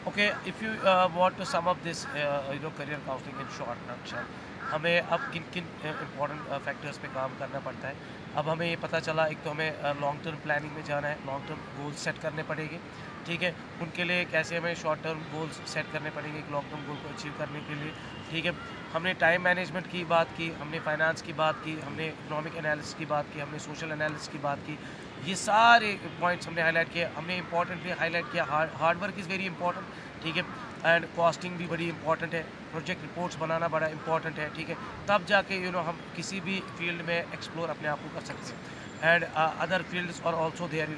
Okay, if you want to sum up this career counselling in short nutshell, हमें अब किन किन important factors पे काम करना पड़ता है। अब हमें ये पता चला, एक तो हमें लॉन्ग टर्म प्लानिंग में जाना है, लॉन्ग टर्म गोल्स सेट करने पड़ेंगे। ठीक है, उनके लिए कैसे हमें शॉर्ट टर्म गोल्स सेट करने पड़ेंगे एक लॉन्ग टर्म गोल को अचीव करने के लिए। ठीक है, हमने टाइम मैनेजमेंट की बात की, हमने फाइनेंस की बात की, हमने इकोनॉमिक एनालिसिस की बात की, हमने सोशल एनालिसिस की बात की। ये सारे पॉइंट्स हमने हाईलाइट किए। हमने इंपॉर्टेंटली हाईलाइट किया hard work is very important. ठीक है, एंड कॉस्टिंग भी बड़ी इंपॉर्टेंट है, प्रोजेक्ट रिपोर्ट्स बनाना बड़ा इंपॉर्टेंट है। ठीक है, तब जाके हम किसी भी फील्ड में एक्सप्लोर अपने आप को कर सकते हैं। एंड अदर फील्ड्स और also there,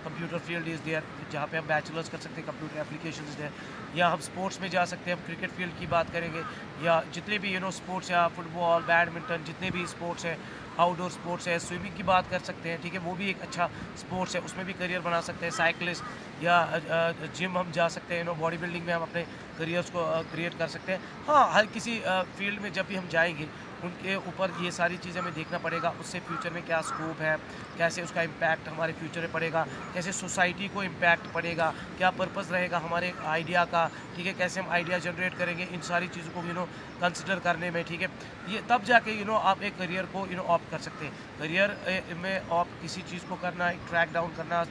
computer field is there, जहाँ पे हम बैचलर्स कर सकते हैं, कंप्यूटर एप्लीकेशन इज़ देयर। या हम स्पोर्ट्स में जा सकते हैं, हम क्रिकेट फील्ड की बात करेंगे, या जितने भी स्पोर्ट्स या फुटबॉल, बैडमिंटन, जितने भी स्पोर्ट्स हैं, आउटडोर स्पोर्ट्स है, स्विमिंग की बात कर सकते हैं। ठीक है, वो भी एक अच्छा स्पोर्ट्स है, उसमें भी करियर बना सकते हैं। साइकिलिस्ट या जिम हम जा सकते हैं, बॉडी बिल्डिंग में हम अपने करियर्स को क्रिएट कर सकते हैं। हाँ, हर किसी फील्ड में जब भी हम जाएंगे, उनके ऊपर ये सारी चीज़ें हमें देखना पड़ेगा, उससे फ्यूचर में क्या स्कोप है, कैसे उसका इम्पैक्ट हमारे फ्यूचर में पड़ेगा, कैसे सोसाइटी को इम्पैक्ट पड़ेगा, क्या पर्पस रहेगा हमारे आइडिया का। ठीक है, कैसे हम आइडिया जनरेट करेंगे, इन सारी चीज़ों को कंसिडर करने में। ठीक है, ये तब जाके आप एक करियर को ऑप्ट कर सकते हैं। करियर में ऑप्ट किसी चीज़ को करना, एक ट्रैक डाउन करना,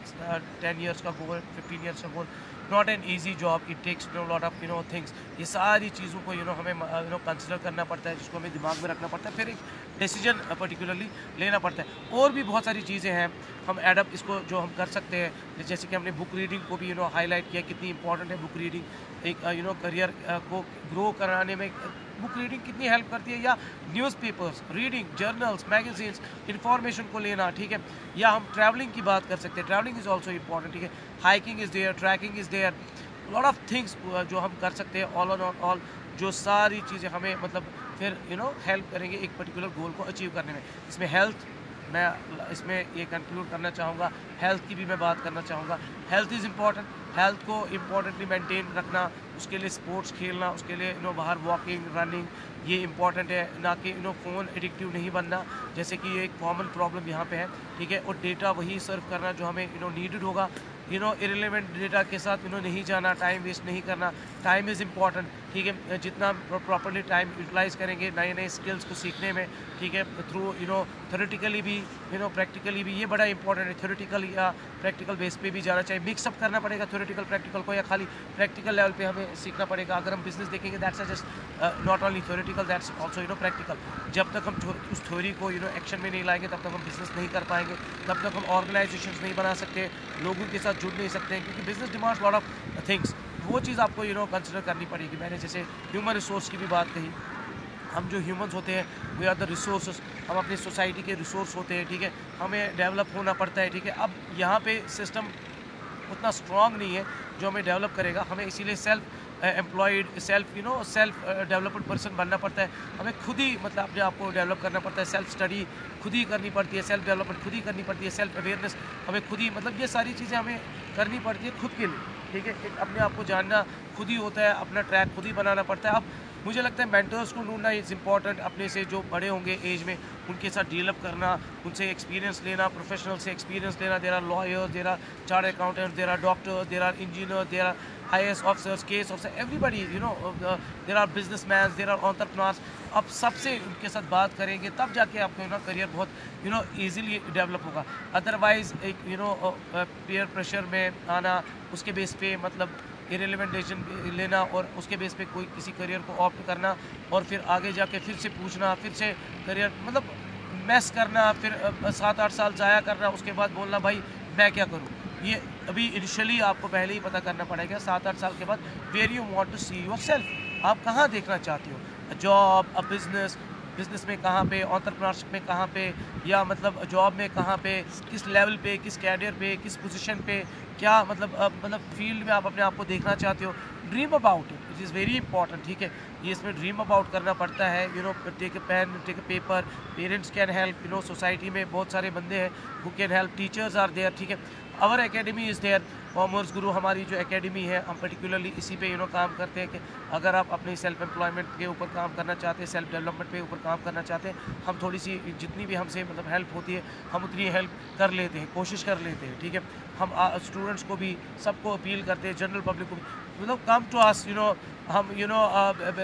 10 ईयर्स का गोल, 15 ईयर्स का goal, not an easy job, it takes lot of things. ये सारी चीज़ों को हमें कंसिडर करना पड़ता है, जिसको हमें दिमाग में रखना पड़ता है, फिर एक डिसीजन पर्टिकुलरली लेना पड़ता है। और भी बहुत सारी चीज़ें हैं, हम एडअप इसको जो हम कर सकते हैं, जैसे कि हमने बुक रीडिंग को भी हाईलाइट किया, कितनी इंपॉर्टेंट है बुक रीडिंग एक करियर को ग्रो कराने में। बुक रीडिंग कितनी हेल्प करती है, या newspapers reading, journals, magazines, information को लेना। ठीक है, या हम ट्रैवलिंग की बात कर सकते हैं, ट्रैवलिंग इज़ ऑल्सो इंपॉर्टेंट। ठीक है, hiking is there, trekking is there, lot of things जो हम कर सकते हैं, ऑल ऑन ऑल, जो सारी चीज़ें हमें फिर हेल्प करेंगे एक पर्टिकुलर गोल को अचीव करने में। इसमें हेल्थ, मैं इसमें ये कंक्लूड करना चाहूँगा, हेल्थ की भी मैं बात करना चाहूँगा। हेल्थ इज़ इम्पॉर्टेंट, हेल्थ को इम्पॉर्टेंटली मेंटेन रखना, उसके लिए स्पोर्ट्स खेलना, उसके लिए बाहर वॉकिंग, रनिंग, ये इंपॉर्टेंट है। ना कि फ़ोन एडिक्टिव नहीं बनना, जैसे कि ये एक कॉमन प्रॉब्लम यहाँ पे है। ठीक है, और डेटा वही सर्व करना जो हमें नीडेड होगा, इरेलीवेंट डेटा के साथ नहीं जाना, टाइम वेस्ट नहीं करना। Time is important. ठीक है, जितना प्रॉपर्ली टाइम यूटिलाइज़ करेंगे नए नए स्किल्स को सीखने में। ठीक है, थ्रू थ्योरेटिकली भी, प्रैक्टिकली भी, ये बड़ा इंपॉर्टेंट है। थ्योरेटिकल या प्रैक्टिकल बेस पे भी जाना चाहिए, मिक्सअप करना पड़ेगा थ्योरेटिकल प्रैक्टिकल को, या खाली प्रैक्टिकल लेवल पे हमें सीखना पड़ेगा। अगर हम बिजनेस देखेंगे, that's just not only theoretical, that's also practical. जब तक हम उस थ्योरी को एक्शन में नहीं लाएंगे, तब तक हम बिजनेस नहीं कर पाएंगे, तब तक हम ऑर्गेनाइजेशन नहीं बना सकते, लोगों के साथ जुड़ नहीं सकते हैं, क्योंकि business demands lot of things. वो चीज़ आपको कंसिडर करनी पड़ेगी। मैंने जैसे ह्यूमन रिसोर्स की भी बात कही, हम जो ह्यूमंस होते हैं, वी आर द रिसोर्सेज, हम अपनी सोसाइटी के रिसोर्स होते हैं। ठीक है, हमें डेवलप होना पड़ता है। ठीक है, अब यहाँ पे सिस्टम उतना स्ट्रॉन्ग नहीं है जो हमें डेवलप करेगा, हमें इसीलिए self employed, self developed person बनना पड़ता है। हमें खुद ही अपने आप को डेवलप करना पड़ता है, सेल्फ स्टडी खुद ही करनी पड़ती है, सेल्फ डेवलपमेंट खुद ही करनी पड़ती है, सेल्फ अवेयरनेस हमें खुद ही, ये सारी चीज़ें हमें करनी पड़ती है खुद के लिए। ठीक है, एक अपने आप को जानना खुद ही होता है, अपना ट्रैक खुद ही बनाना पड़ता है। अब मुझे लगता है मेंटर्स को ढूंढना इज़ इम्पॉर्टेंट, अपने से जो बड़े होंगे एज में, उनके साथ डीलअप करना, उनसे एक्सपीरियंस लेना, प्रोफेशनल से एक्सपीरियंस लेना। There are lawyers, there are chartered accountants, there are doctors, there are engineer, there are IAS officers, case officer, everybody, there are businessman, there are entrepreneurs. आप सबसे उनके साथ बात करेंगे, तब जाके आपको करियर बहुत ईजिली डेवलप होगा। अदरवाइज़ एक पीयर प्रेशर में आना, उसके बेस पे इरेलीवेंट डिसीजन लेना, और उसके बेस पे कोई किसी करियर को ऑप्ट करना, और फिर आगे जाके फिर से पूछना, फिर से करियर मैस करना, फिर 7-8 साल ज़ाया करना, उसके बाद बोलना भाई मैं क्या करूँ। ये अभी इनिशियली आपको पहले ही पता करना पड़ेगा, 7-8 साल के बाद, where you want to see yourself, आप कहाँ देखना चाहते हो, जॉब, बिजनेस, बिजनेस में कहाँ पे, एंटरप्रेन्योरशिप में कहाँ पे, या जॉब में कहाँ पे, किस लेवल पे, किस कैरियर पे, किस पोजीशन पे, क्या फील्ड में आप अपने आप को देखना चाहते हो। Dream about it, it is very important. ठीक है, ये इसमें ड्रीम अबाउट करना पड़ता है। Take a pen, take a paper, parents can help, society में बहुत सारे बंदे हैं who can help, teachers are there. ठीक है, our academy is there, commerce Guru हमारी जो एकेडमी है, हम पर्टिकुलरली इसी पे काम करते हैं कि अगर आप अपनी सेल्फ एम्प्लॉयमेंट के ऊपर काम करना चाहते हैं, सेल्फ डेवलपमेंट पे ऊपर काम करना चाहते हैं, हम थोड़ी सी जितनी भी हमसे हेल्प होती है, हम उतनी हेल्प कर लेते हैं, कोशिश कर लेते हैं। ठीक है, हम स्टूडेंट्स को भी सबको अपील करते हैं, जनरल पब्लिक को भी, मतलब कम टू अस, हम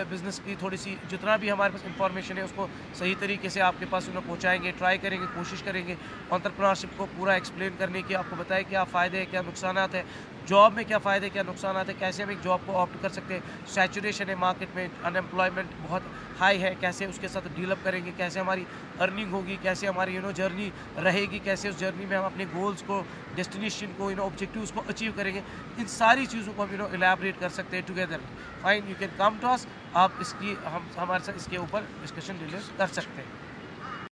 बिज़नेस की थोड़ी सी जितना भी हमारे पास इंफॉर्मेशन है उसको सही तरीके से आपके पास पहुँचाएँगे, ट्राई करेंगे, कोशिश करेंगे एंटरप्रेन्योरशिप को पूरा एक्सप्लेन करने की, आपको बताएं क्या फ़ायदे हैं, क्या नुकसानात है, जॉब में क्या फ़ायदे क्या नुकसानात है, कैसे हम एक जॉब को ऑप्ट कर सकते हैं, सैचुरेशन है मार्केट में, अनएम्प्लॉयमेंट बहुत हाई है, कैसे उसके साथ डील अप करेंगे, कैसे हमारी अर्निंग होगी, कैसे हमारी जर्नी रहेगी, कैसे उस जर्नी में हम अपने गोल्स को, डेस्टिनेशन को, ऑब्जेक्टिव्स को अचीव करेंगे। इन सारी चीज़ों को हम इलैबोरेट कर सकते हैं together. Fine, you can come to us, आप इसकी हम हमारे साथ इसके ऊपर डिस्कशन कर सकते हैं।